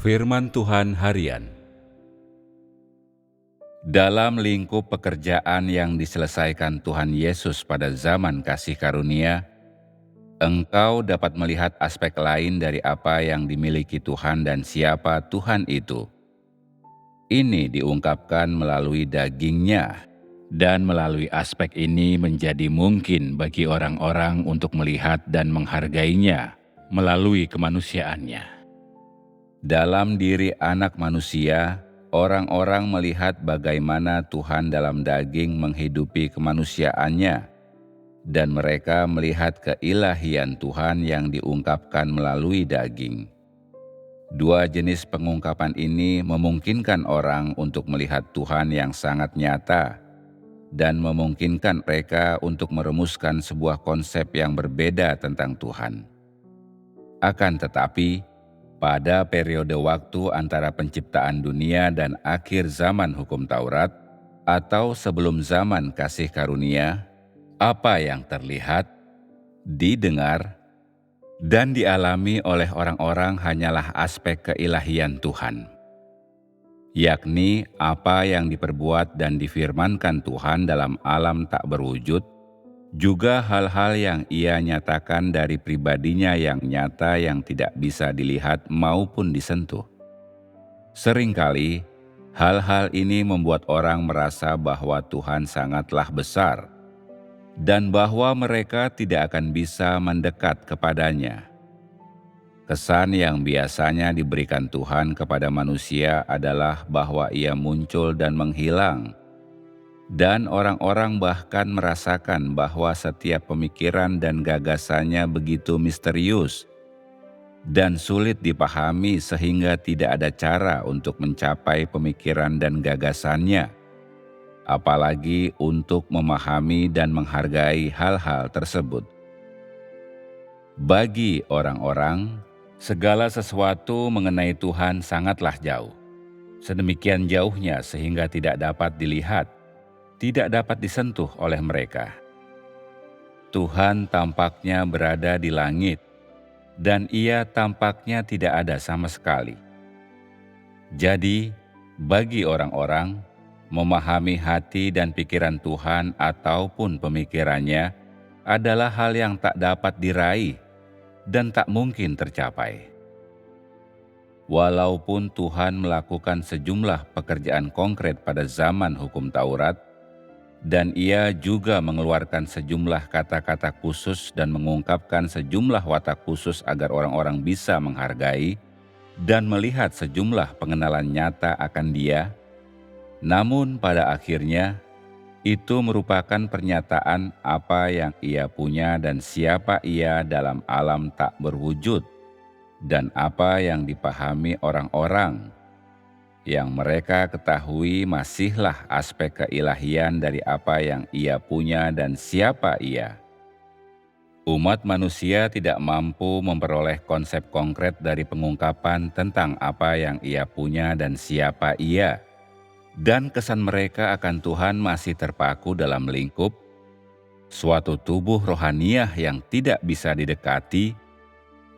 Firman Tuhan Harian. Dalam lingkup pekerjaan yang diselesaikan Tuhan Yesus pada zaman kasih karunia, engkau dapat melihat aspek lain dari apa yang dimiliki Tuhan dan siapa Tuhan itu. Ini diungkapkan melalui dagingnya, dan melalui aspek ini menjadi mungkin bagi orang-orang untuk melihat dan menghargainya melalui kemanusiaannya. Dalam diri anak manusia, orang-orang melihat bagaimana Tuhan dalam daging menghidupi kemanusiaannya, dan mereka melihat keilahian Tuhan yang diungkapkan melalui daging. Dua jenis pengungkapan ini memungkinkan orang untuk melihat Tuhan yang sangat nyata, dan memungkinkan mereka untuk merumuskan sebuah konsep yang berbeda tentang Tuhan. Akan tetapi, pada periode waktu antara penciptaan dunia dan akhir zaman hukum Taurat, atau sebelum zaman kasih karunia, apa yang terlihat, didengar, dan dialami oleh orang-orang hanyalah aspek keilahian Tuhan, yakni apa yang diperbuat dan difirmankan Tuhan dalam alam tak berwujud, juga hal-hal yang Ia nyatakan dari pribadinya yang nyata yang tidak bisa dilihat maupun disentuh. Seringkali, hal-hal ini membuat orang merasa bahwa Tuhan sangatlah besar, dan bahwa mereka tidak akan bisa mendekat kepadanya. Kesan yang biasanya diberikan Tuhan kepada manusia adalah bahwa Ia muncul dan menghilang, dan orang-orang bahkan merasakan bahwa setiap pemikiran dan gagasannya begitu misterius dan sulit dipahami sehingga tidak ada cara untuk mencapai pemikiran dan gagasannya, apalagi untuk memahami dan menghargai hal-hal tersebut. Bagi orang-orang, segala sesuatu mengenai Tuhan sangatlah jauh. Sedemikian jauhnya sehingga tidak dapat dilihat, tidak dapat disentuh oleh mereka. Tuhan tampaknya berada di langit, dan Ia tampaknya tidak ada sama sekali. Jadi, bagi orang-orang, memahami hati dan pikiran Tuhan ataupun pemikirannya adalah hal yang tak dapat diraih dan tak mungkin tercapai. Walaupun Tuhan melakukan sejumlah pekerjaan konkret pada zaman hukum Taurat, dan Ia juga mengeluarkan sejumlah kata-kata khusus dan mengungkapkan sejumlah watak khusus agar orang-orang bisa menghargai dan melihat sejumlah pengenalan nyata akan Dia. Namun pada akhirnya, itu merupakan pernyataan apa yang Ia punya dan siapa Ia dalam alam tak berwujud, dan apa yang dipahami orang-orang. Yang mereka ketahui masihlah aspek keilahian dari apa yang Ia punya dan siapa Ia. Umat manusia tidak mampu memperoleh konsep konkret dari pengungkapan tentang apa yang Ia punya dan siapa Ia, dan kesan mereka akan Tuhan masih terpaku dalam lingkup suatu tubuh rohaniah yang tidak bisa didekati,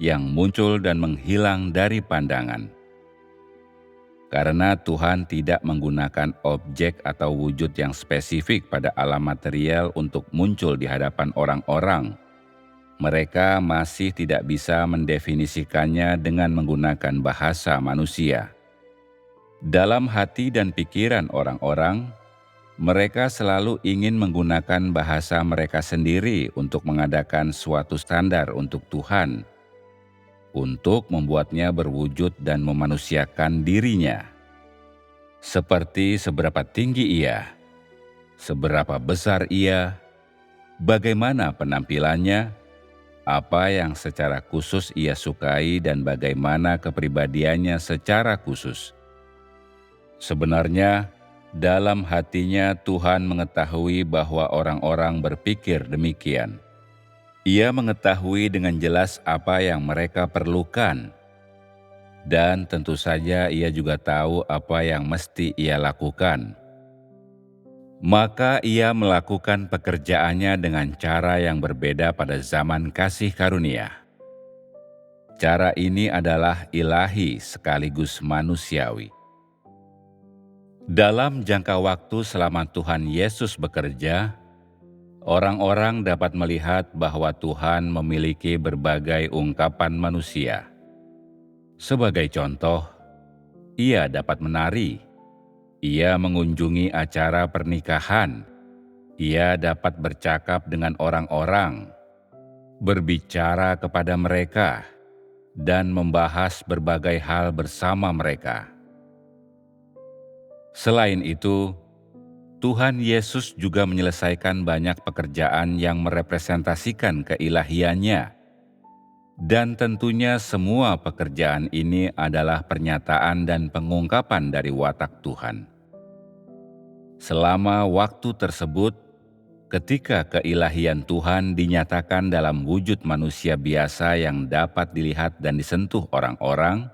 yang muncul dan menghilang dari pandangan. Karena Tuhan tidak menggunakan objek atau wujud yang spesifik pada alam material untuk muncul di hadapan orang-orang, mereka masih tidak bisa mendefinisikannya dengan menggunakan bahasa manusia. Dalam hati dan pikiran orang-orang, mereka selalu ingin menggunakan bahasa mereka sendiri untuk mengadakan suatu standar untuk Tuhan, untuk membuatnya berwujud dan memanusiakan dirinya. Seperti seberapa tinggi Ia, seberapa besar Ia, bagaimana penampilannya, apa yang secara khusus Ia sukai dan bagaimana kepribadiannya secara khusus. Sebenarnya, dalam hatinya Tuhan mengetahui bahwa orang-orang berpikir demikian. Ia mengetahui dengan jelas apa yang mereka perlukan. Dan tentu saja Ia juga tahu apa yang mesti Ia lakukan. Maka Ia melakukan pekerjaannya dengan cara yang berbeda pada zaman kasih karunia. Cara ini adalah ilahi sekaligus manusiawi. Dalam jangka waktu selama Tuhan Yesus bekerja, orang-orang dapat melihat bahwa Tuhan memiliki berbagai ungkapan manusia. Sebagai contoh, Ia dapat menari, Ia mengunjungi acara pernikahan, Ia dapat bercakap dengan orang-orang, berbicara kepada mereka, dan membahas berbagai hal bersama mereka. Selain itu, Tuhan Yesus juga menyelesaikan banyak pekerjaan yang merepresentasikan keilahiannya. Dan tentunya semua pekerjaan ini adalah pernyataan dan pengungkapan dari watak Tuhan. Selama waktu tersebut, ketika keilahian Tuhan dinyatakan dalam wujud manusia biasa yang dapat dilihat dan disentuh orang-orang,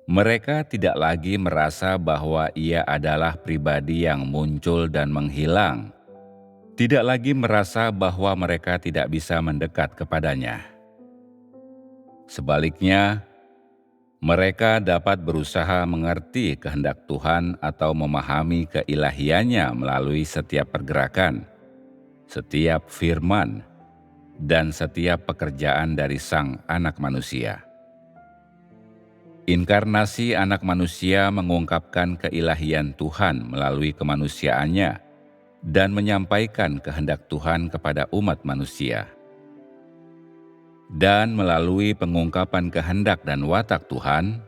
mereka tidak lagi merasa bahwa Ia adalah pribadi yang muncul dan menghilang. Tidak lagi merasa bahwa mereka tidak bisa mendekat kepadanya. Sebaliknya, mereka dapat berusaha mengerti kehendak Tuhan atau memahami keilahiannya melalui setiap pergerakan, setiap firman, dan setiap pekerjaan dari Sang Anak Manusia. Inkarnasi Anak Manusia mengungkapkan keilahian Tuhan melalui kemanusiaannya dan menyampaikan kehendak Tuhan kepada umat manusia. Dan melalui pengungkapan kehendak dan watak Tuhan,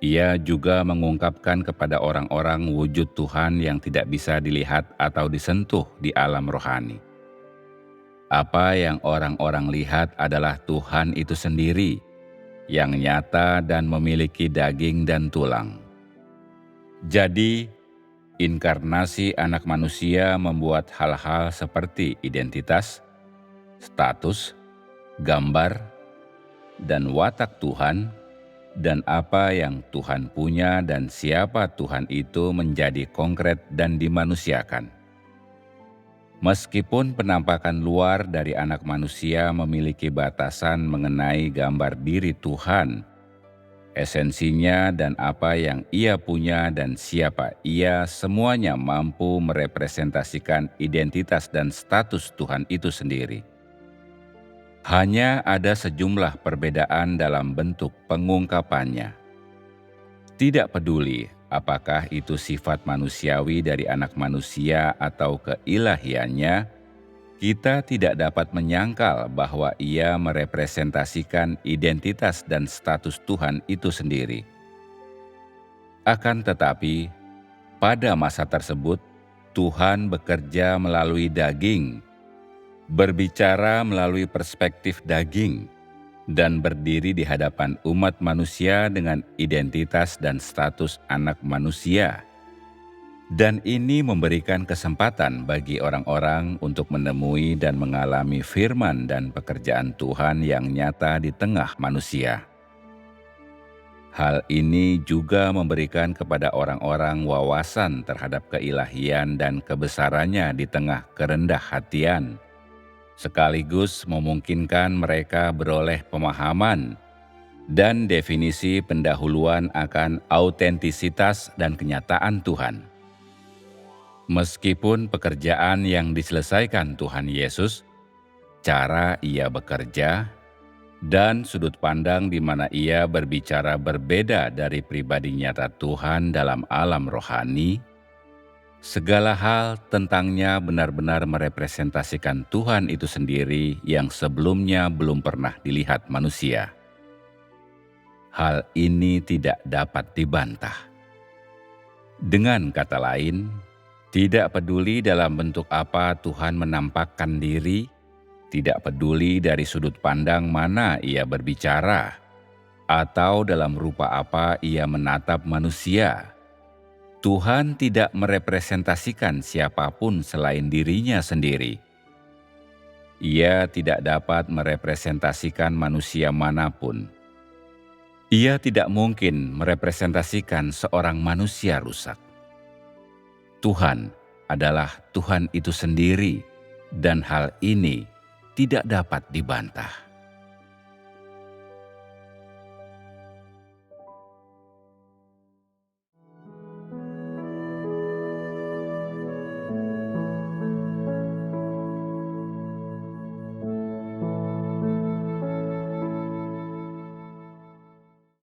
Ia juga mengungkapkan kepada orang-orang wujud Tuhan yang tidak bisa dilihat atau disentuh di alam rohani. Apa yang orang-orang lihat adalah Tuhan itu sendiri, yang nyata dan memiliki daging dan tulang. Jadi, inkarnasi Anak Manusia membuat hal-hal seperti identitas, status, gambar, dan watak Tuhan, dan apa yang Tuhan punya dan siapa Tuhan itu menjadi konkret dan dimanusiakan. Meskipun penampakan luar dari Anak Manusia memiliki batasan mengenai gambar diri Tuhan, esensinya dan apa yang Ia punya dan siapa Ia semuanya mampu merepresentasikan identitas dan status Tuhan itu sendiri. Hanya ada sejumlah perbedaan dalam bentuk pengungkapannya. Tidak peduli apakah itu sifat manusiawi dari Anak Manusia atau keilahiannya, kita tidak dapat menyangkal bahwa Ia merepresentasikan identitas dan status Tuhan itu sendiri. Akan tetapi, pada masa tersebut, Tuhan bekerja melalui daging, berbicara melalui perspektif daging, dan berdiri di hadapan umat manusia dengan identitas dan status Anak Manusia. Dan ini memberikan kesempatan bagi orang-orang untuk menemui dan mengalami firman dan pekerjaan Tuhan yang nyata di tengah manusia. Hal ini juga memberikan kepada orang-orang wawasan terhadap keilahian dan kebesarannya di tengah kerendah hatian, sekaligus memungkinkan mereka beroleh pemahaman dan definisi pendahuluan akan autentisitas dan kenyataan Tuhan. Meskipun pekerjaan yang diselesaikan Tuhan Yesus, cara Ia bekerja, dan sudut pandang di mana Ia berbicara berbeda dari pribadi nyata Tuhan dalam alam rohani, segala hal tentangnya benar-benar merepresentasikan Tuhan itu sendiri yang sebelumnya belum pernah dilihat manusia. Hal ini tidak dapat dibantah. Dengan kata lain, tidak peduli dalam bentuk apa Tuhan menampakkan diri, tidak peduli dari sudut pandang mana Ia berbicara, atau dalam rupa apa Ia menatap manusia, Tuhan tidak merepresentasikan siapapun selain dirinya sendiri. Ia tidak dapat merepresentasikan manusia manapun. Ia tidak mungkin merepresentasikan seorang manusia rusak. Tuhan adalah Tuhan itu sendiri, dan hal ini tidak dapat dibantah.